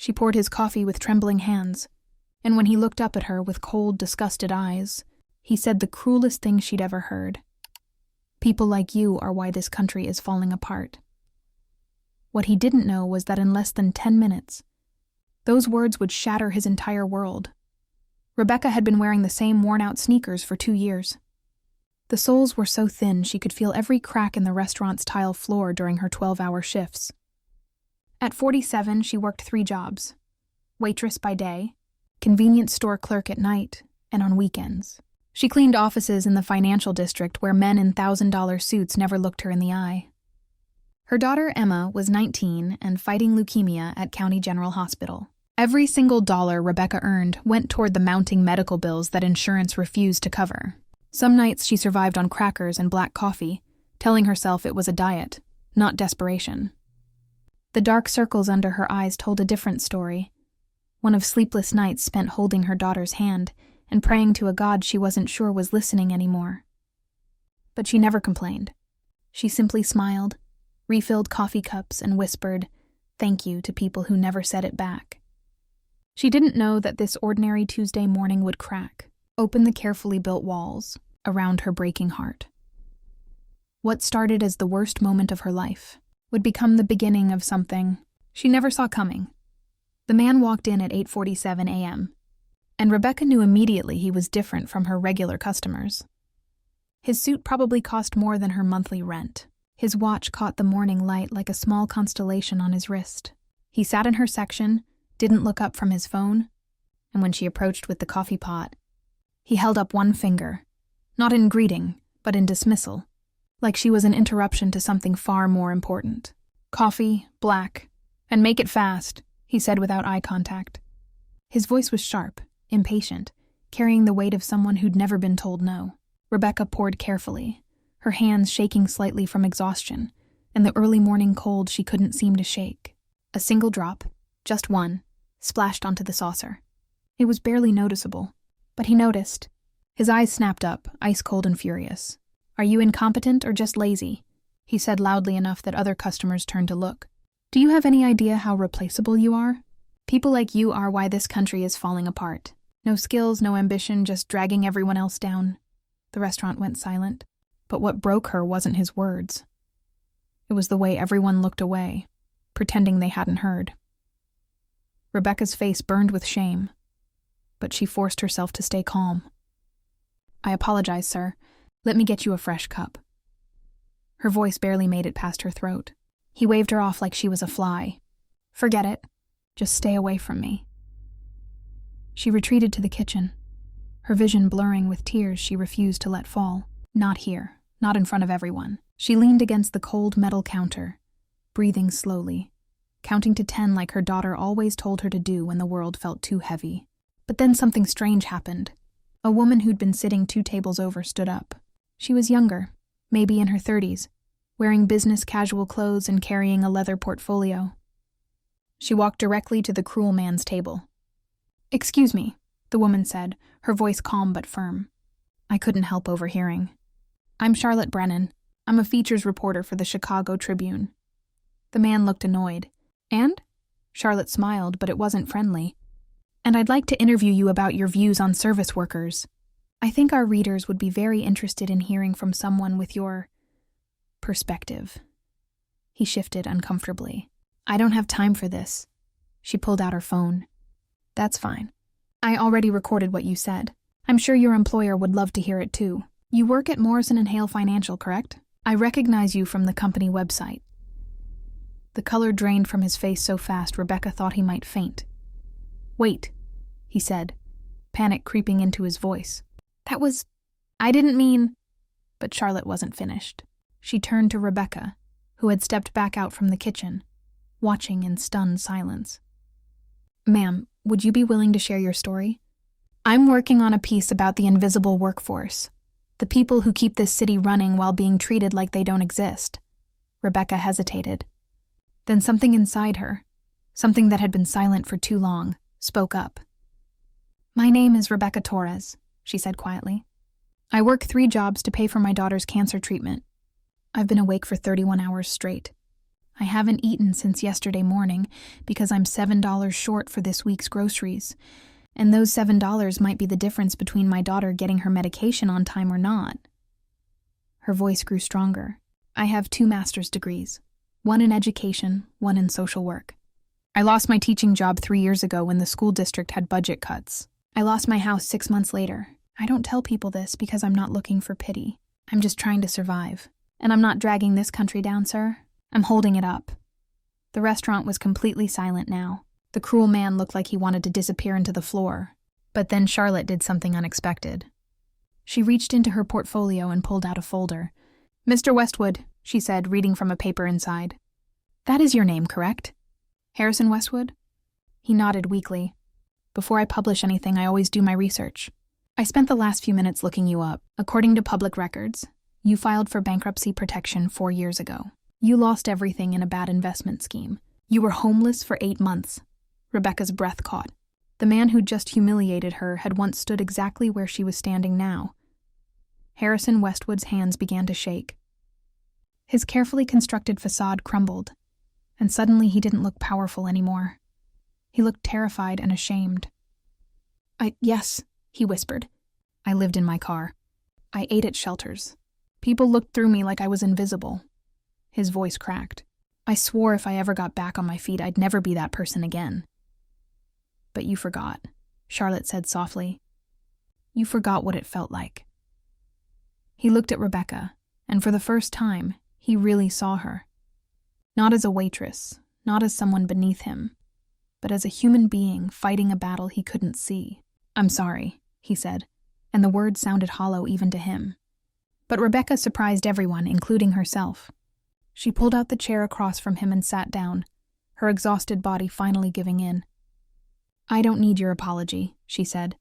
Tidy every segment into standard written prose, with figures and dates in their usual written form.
She poured his coffee with trembling hands, and when he looked up at her with cold, disgusted eyes, he said the cruelest thing she'd ever heard. People like you are why this country is falling apart. What he didn't know was that in less than 10 minutes, those words would shatter his entire world. Rebecca had been wearing the same worn-out sneakers for 2 years. The soles were so thin she could feel every crack in the restaurant's tile floor during her 12-hour shifts. At 47, she worked 3 jobs: waitress by day, convenience store clerk at night, and on weekends. She cleaned offices in the financial district where men in $1,000 suits never looked her in the eye. Her daughter Emma was 19 and fighting leukemia at County General Hospital. Every single dollar Rebecca earned went toward the mounting medical bills that insurance refused to cover. Some nights she survived on crackers and black coffee, telling herself it was a diet, not desperation. The dark circles under her eyes told a different story, one of sleepless nights spent holding her daughter's hand and praying to a God she wasn't sure was listening anymore. But she never complained. She simply smiled, refilled coffee cups, and whispered thank you to people who never said it back. She didn't know that this ordinary Tuesday morning would crack, open the carefully built walls around her breaking heart. What started as the worst moment of her life would become the beginning of something she never saw coming. The man walked in at 8:47 a.m., and Rebecca knew immediately he was different from her regular customers. His suit probably cost more than her monthly rent. His watch caught the morning light like a small constellation on his wrist. He sat in her section, didn't look up from his phone, and when she approached with the coffee pot, he held up one finger, not in greeting, but in dismissal, like she was an interruption to something far more important. Coffee, black, and make it fast, he said without eye contact. His voice was sharp, impatient, carrying the weight of someone who'd never been told no. Rebecca poured carefully, her hands shaking slightly from exhaustion and the early morning cold she couldn't seem to shake. A single drop, just one, splashed onto the saucer. It was barely noticeable, but he noticed. His eyes snapped up, ice-cold and furious. "Are you incompetent or just lazy?" he said loudly enough that other customers turned to look. "Do you have any idea how replaceable you are? People like you are why this country is falling apart. No skills, no ambition, just dragging everyone else down." The restaurant went silent, but what broke her wasn't his words. It was the way everyone looked away, pretending they hadn't heard. Rebecca's face burned with shame, but she forced herself to stay calm. "I apologize, sir. Let me get you a fresh cup." Her voice barely made it past her throat. He waved her off like she was a fly. "Forget it. Just stay away from me." She retreated to the kitchen, her vision blurring with tears she refused to let fall. Not here, not in front of everyone. She leaned against the cold metal counter, breathing slowly, counting to 10 like her daughter always told her to do when the world felt too heavy. But then something strange happened. A woman who'd been sitting 2 tables over stood up. She was younger, maybe in her 30s, wearing business casual clothes and carrying a leather portfolio. She walked directly to the cruel man's table. "Excuse me," the woman said, her voice calm but firm. I couldn't help overhearing. "I'm Charlotte Brennan. I'm a features reporter for the Chicago Tribune." The man looked annoyed. "And?" Charlotte smiled, but it wasn't friendly. "And I'd like to interview you about your views on service workers. I think our readers would be very interested in hearing from someone with your perspective." He shifted uncomfortably. "I don't have time for this." She pulled out her phone. "That's fine. I already recorded what you said. I'm sure your employer would love to hear it too. You work at Morrison & Hale Financial, correct? I recognize you from the company website." The color drained from his face so fast Rebecca thought he might faint. "Wait," he said, panic creeping into his voice. I didn't mean..." But Charlotte wasn't finished. She turned to Rebecca, who had stepped back out from the kitchen, watching in stunned silence. "Ma'am, would you be willing to share your story? I'm working on a piece about the invisible workforce, the people who keep this city running while being treated like they don't exist." Rebecca hesitated. Then something inside her, something that had been silent for too long, spoke up. "My name is Rebecca Torres," she said quietly. "I work 3 jobs to pay for my daughter's cancer treatment. I've been awake for 31 hours straight. I haven't eaten since yesterday morning because I'm $7 short for this week's groceries. And those $7 might be the difference between my daughter getting her medication on time or not. Her voice grew stronger. I have 2 master's degrees, one in education, one in social work. I lost my teaching job 3 years ago when the school district had budget cuts. I lost my house 6 months later. I don't tell people this because I'm not looking for pity. I'm just trying to survive. And I'm not dragging this country down, sir. I'm holding it up. The restaurant was completely silent now. The cruel man looked like he wanted to disappear into the floor. But then Charlotte did something unexpected. She reached into her portfolio and pulled out a folder. "Mr. Westwood," she said, reading from a paper inside. "That is your name, correct? Harrison Westwood?" He nodded weakly. "Before I publish anything, I always do my research. I spent the last few minutes looking you up. According to public records, you filed for bankruptcy protection 4 years ago. You lost everything in a bad investment scheme. You were homeless for 8 months. Rebecca's breath caught. The man who just humiliated her had once stood exactly where she was standing now. Harrison Westwood's hands began to shake. His carefully constructed facade crumbled, and suddenly he didn't look powerful anymore. He looked terrified and ashamed. Yes, he whispered. I lived in my car. I ate at shelters. People looked through me like I was invisible. His voice cracked. I swore if I ever got back on my feet, I'd never be that person again. But you forgot, Charlotte said softly. You forgot what it felt like. He looked at Rebecca, and for the first time, he really saw her. Not as a waitress, not as someone beneath him, but as a human being fighting a battle he couldn't see. I'm sorry, he said, and the words sounded hollow even to him. But Rebecca surprised everyone, including herself. She pulled out the chair across from him and sat down, her exhausted body finally giving in. I don't need your apology, she said.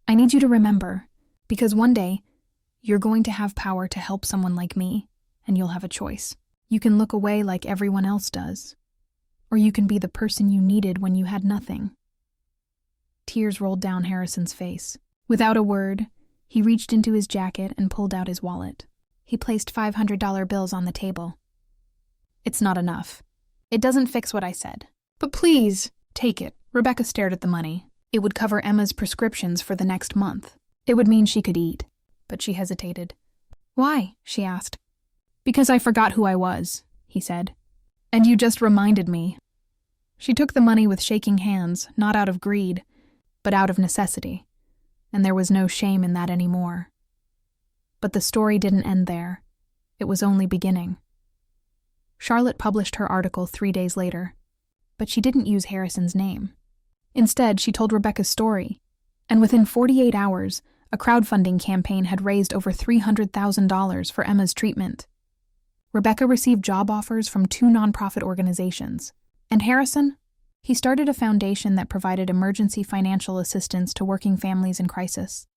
I need you to remember, because one day, you're going to have power to help someone like me, and you'll have a choice. You can look away like everyone else does, or you can be the person you needed when you had nothing. Tears rolled down Harrison's face. Without a word, he reached into his jacket and pulled out his wallet. He placed $500 bills on the table. It's not enough. It doesn't fix what I said. But please, take it. Rebecca stared at the money. It would cover Emma's prescriptions for the next month. It would mean she could eat. But she hesitated. Why? She asked. Because I forgot who I was, he said. And you just reminded me. She took the money with shaking hands, not out of greed, but out of necessity. And there was no shame in that anymore. But the story didn't end there. It was only beginning. Charlotte published her article 3 days later, but she didn't use Harrison's name. Instead, she told Rebecca's story, and within 48 hours, a crowdfunding campaign had raised over $300,000 for Emma's treatment. Rebecca received job offers from 2 nonprofit organizations, and Harrison, he started a foundation that provided emergency financial assistance to working families in crisis,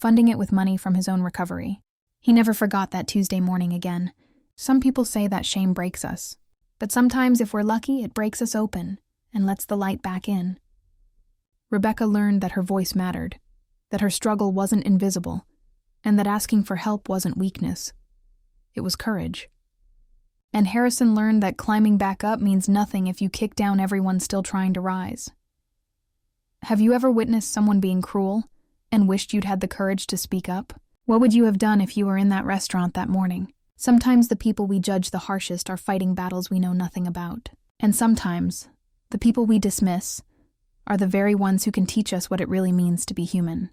funding it with money from his own recovery. He never forgot that Tuesday morning again. Some people say that shame breaks us, but sometimes if we're lucky, it breaks us open and lets the light back in. Rebecca learned that her voice mattered, that her struggle wasn't invisible, and that asking for help wasn't weakness. It was courage. And Harrison learned that climbing back up means nothing if you kick down everyone still trying to rise. Have you ever witnessed someone being cruel and wished you'd had the courage to speak up? What would you have done if you were in that restaurant that morning? Sometimes the people we judge the harshest are fighting battles we know nothing about. And sometimes, the people we dismiss are the very ones who can teach us what it really means to be human.